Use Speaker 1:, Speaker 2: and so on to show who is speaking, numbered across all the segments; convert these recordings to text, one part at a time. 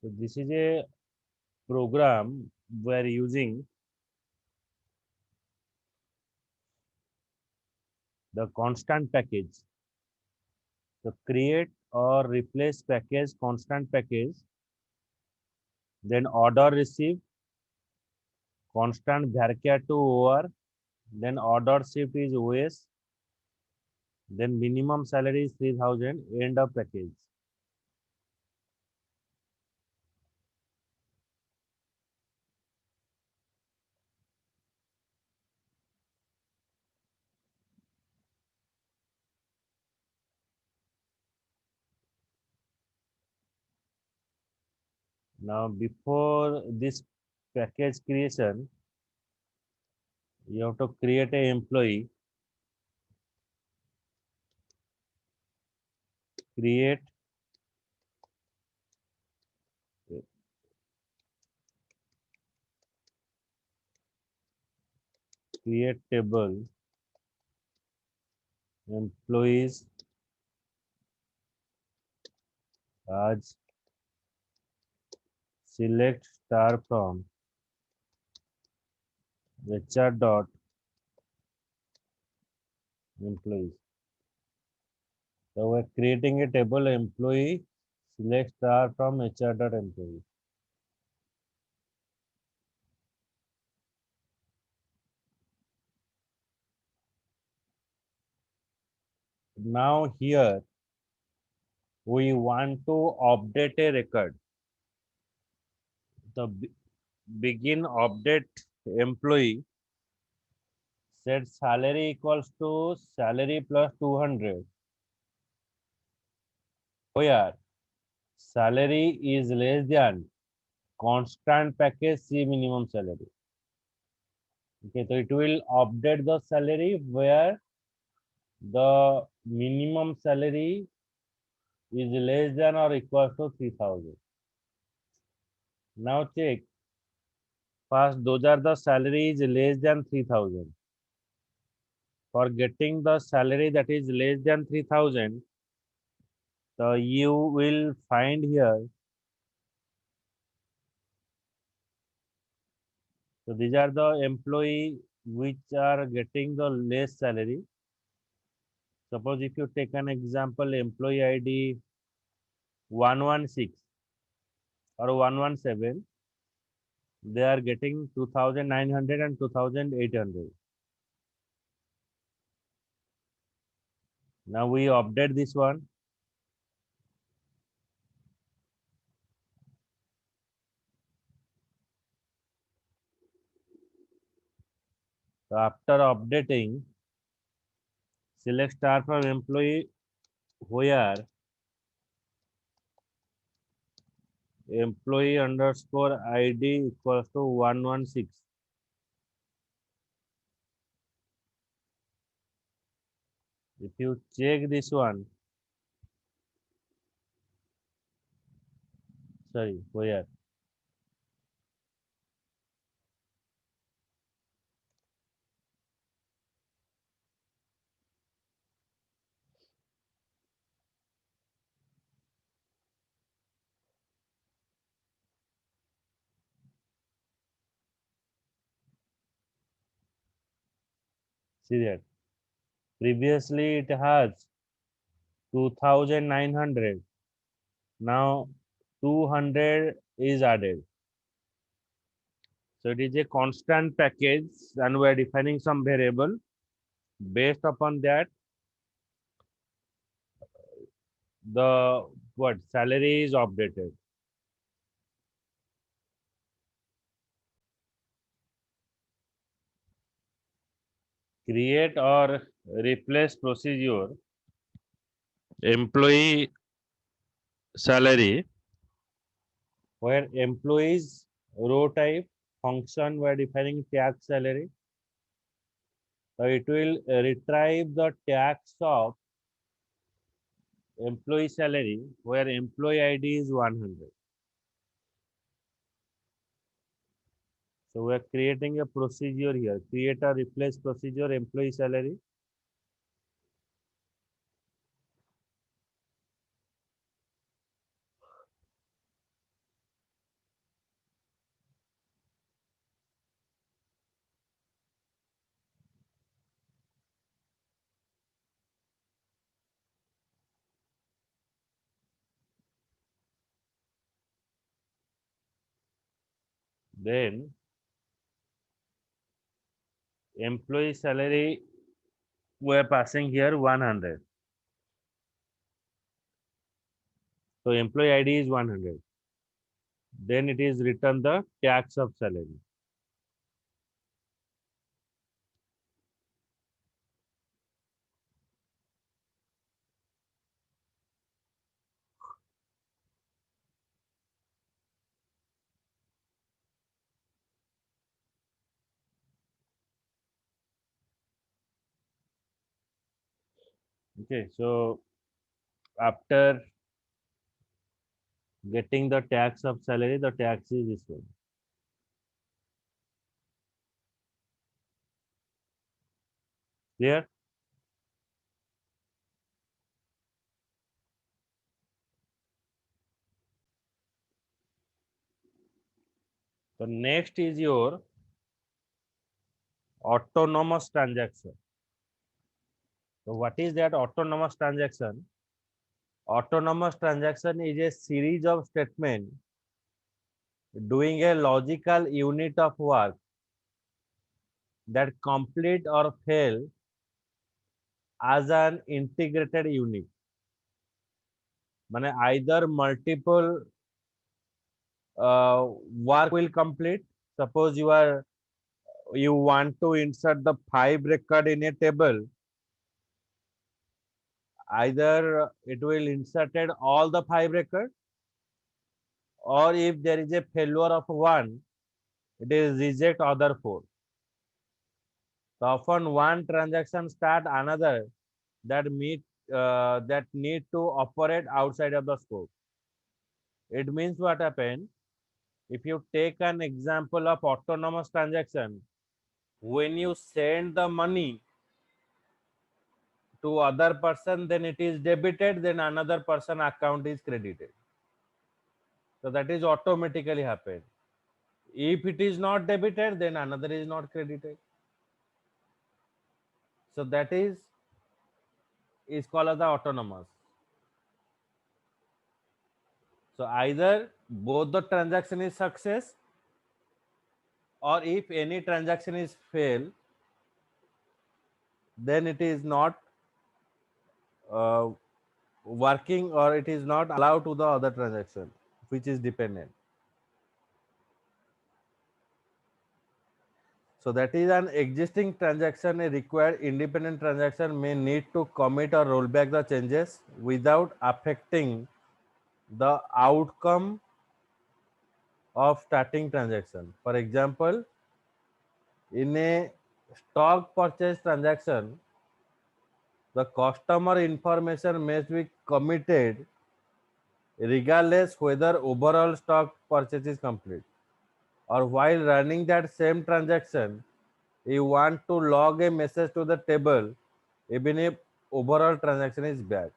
Speaker 1: So this is a program we are using the constant package. So create or replace package, constant package, then order receive, constant varchar to over, then order shift is OS, then minimum salary is 3000, end of package. Now before this package creation, you have to create a employee, create create table employees as select star from HR dot employees. So we're creating a table employee select star from HR dot employee. Now here we want to update a record. The begin update employee set salary equals to salary plus 200, where salary is less than constant package C minimum salary. Okay, so it will update the salary where the minimum salary is less than or equal to 3000. Now check. First, those are the salaries less than 3000. For getting the salary that is less than 3000, so you will find here. So these are the employee which are getting the less salary. Suppose if you take an example, employee ID 116 or 117, they are getting 2900 and 2800. Now we update this one. So after updating, select star from employee where employee underscore ID equals to 116. If you check this one, sorry, where? See that. Previously it has 2900. Now 200 is added. So it is a constant package and we are defining some variable. Based upon that, the what salary is updated. Create or replace procedure employee salary where employees row type function we are defining tax salary. So it will retrieve the tax of employee salary where employee ID is 100. So we are creating a procedure here. Create or replace procedure employee salary. Then employee salary we are passing here 100. So employee ID is 100. Then it is written the tax of salary. Okay, so after getting the tax of salary, the tax is this one. Clear? So next is your autonomous transaction. So what is that autonomous transaction? Autonomous transaction is a series of statements doing a logical unit of work that complete or fail as an integrated unit. মানে either multiple work will complete. Suppose you want to insert the 5 record in a table, either it will inserted all the 5 records, or if there is a failure of one, it is reject other 4. So often one transaction start another that need to operate outside of the scope. It means what happened? If you take an example of autonomous transaction, when you send the money to other person, then it is debited, then another person account is credited. So that is automatically happen. If it is not debited, then another is not credited. So that is called as the autonomous. So either both the transaction is success, or if any transaction is fail, then it is not uh, working, or it is not allowed to the other transaction which is dependent. So that is an existing transaction. A required independent transaction may need to commit or roll back the changes without affecting the outcome of starting transaction. For example, in a stock purchase transaction, the customer information must be committed regardless whether overall stock purchase is complete. Or while running that same transaction, you want to log a message to the table even if overall transaction is bad.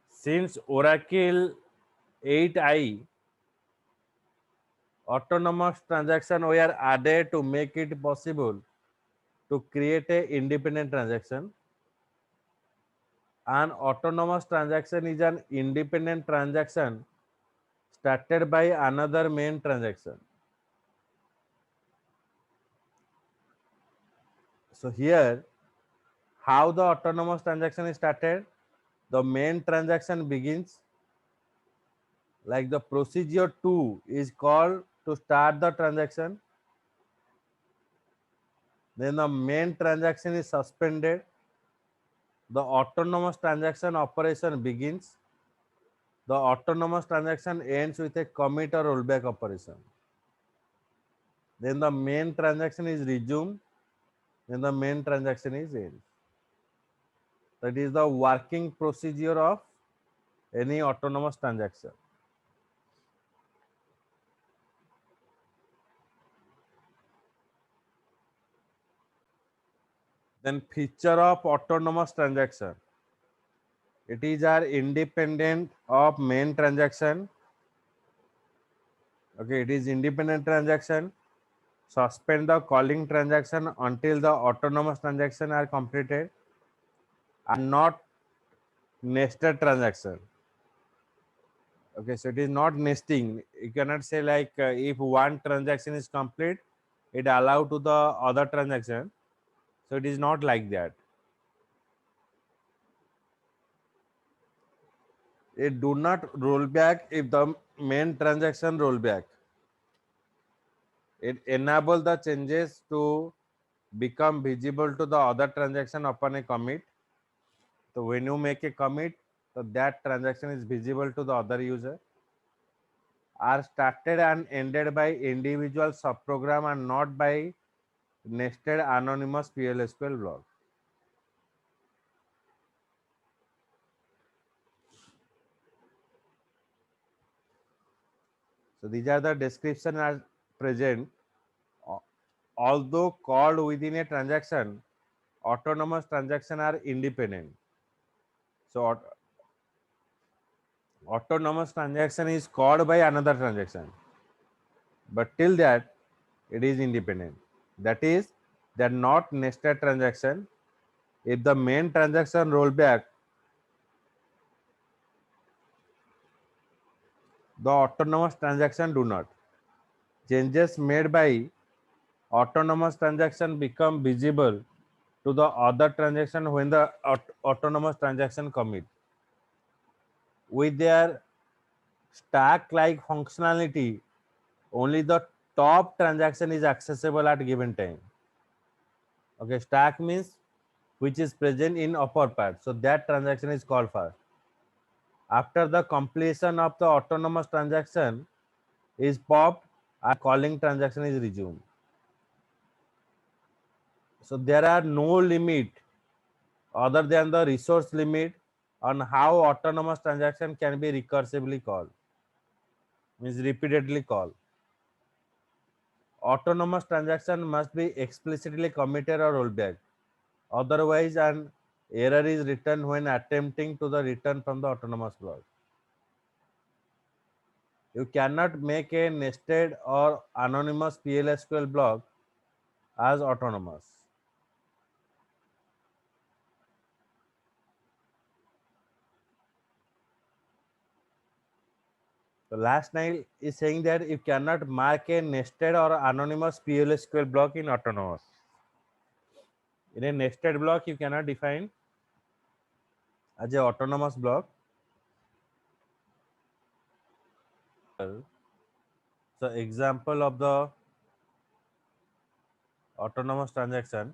Speaker 1: Since Oracle 8i, autonomous transaction were added to make it possible to create a independent transaction. An autonomous transaction is an independent transaction started by another main transaction. So here, how the autonomous transaction is started? The main transaction begins, like the procedure 2 is called to start the transaction. Then the main transaction is suspended. The autonomous transaction operation begins. The autonomous transaction ends with a commit or rollback operation. Then the main transaction is resumed. Then the main transaction is end. That is the working procedure of any autonomous transaction. Then feature of autonomous transaction. It is are independent of main transaction. Okay, it is independent transaction. Suspend the calling transaction until the autonomous transaction are completed, and not nested transaction. Okay, so it is not nesting. You cannot say like if one transaction is complete, it allow to the other transaction. So it is not like that. It do not roll back if the main transaction roll back. It enable the changes to become visible to the other transaction upon a commit. So when you make a commit, so that transaction is visible to the other user. Are started and ended by individual subprogram and not by nested anonymous PLSQL block. So these are the description are present. Although called within a transaction, autonomous transaction are independent. So autonomous transaction is called by another transaction, but till that it is independent. That is, they're not nested transaction. If the main transaction roll back, the autonomous transaction do not. Changes made by autonomous transaction become visible to the other transaction when the autonomous transaction commit. With their stack like functionality, only the top transaction is accessible at given time. Okay, stack means which is present in upper part. So that transaction is called first. After the completion of the autonomous transaction is popped, a calling transaction is resumed. So there are no limit other than the resource limit on how autonomous transaction can be recursively called, means repeatedly called. Autonomous transaction must be explicitly committed or rollback. Otherwise, an error is returned when attempting to the return from the autonomous block. You cannot make a nested or anonymous PLSQL block as autonomous. The last line is saying that you cannot mark a nested or anonymous PLSQL block in autonomous. In a nested block, you cannot define as a autonomous block. So example of the autonomous transaction.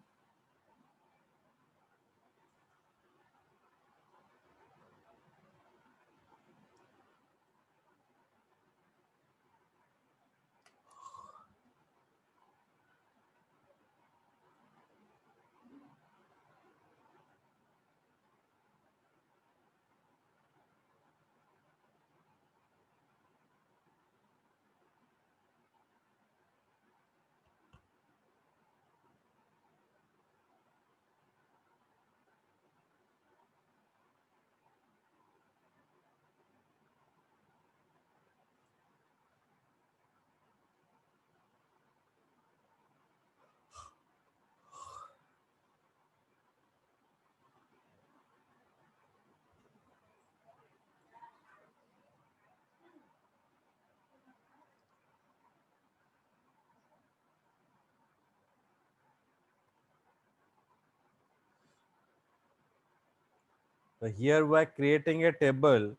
Speaker 1: So here we are creating a table.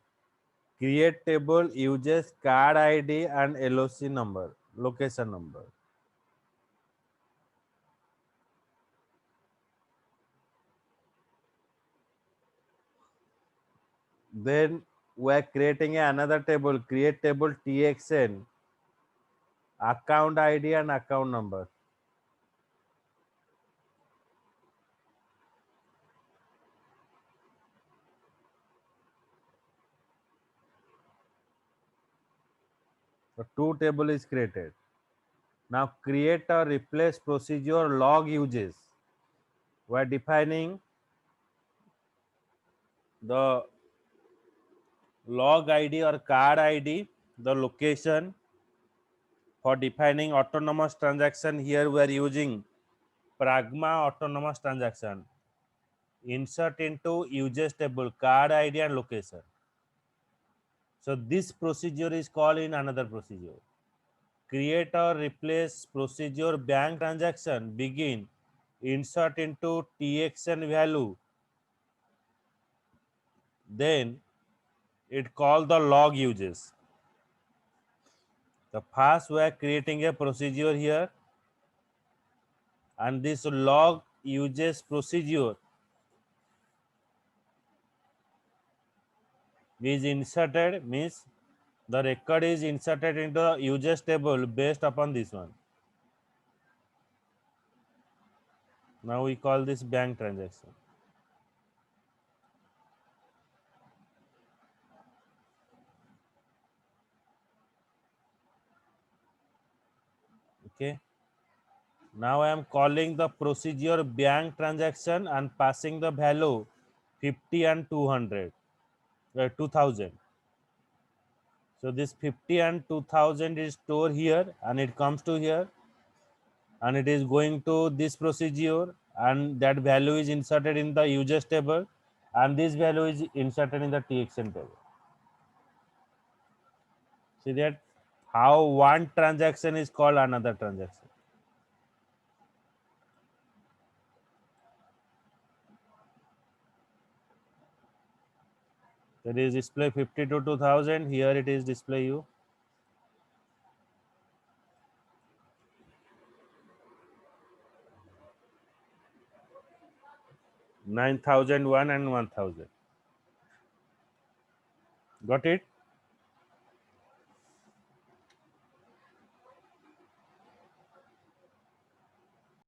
Speaker 1: Create table uses card ID and LOC number, location number. Then we are creating another table. Create table TXN, account ID and account number. So two table is created. Now create or replace procedure log uses. We are defining the log ID or card ID, the location. For defining autonomous transaction, here we are using Pragma autonomous transaction. Insert into uses table card ID and location. So this procedure is called in another procedure. Create or replace procedure bank transaction begin insert into txn value, then it call the log uses. The first we are creating a procedure here, and this log uses procedure is inserted, means the record is inserted into the uses table based upon this one. Now we call this bank transaction. Okay. Now I am calling the procedure bank transaction and passing the value 50 and 200, 2000. So this 50 and 2000 is stored here, and it comes to here, and it is going to this procedure, and that value is inserted in the users table, and this value is inserted in the txn table. See that how one transaction is called another transaction. That is display 50 to 2000. Here it is display you. $9,001 and 1000. Got it?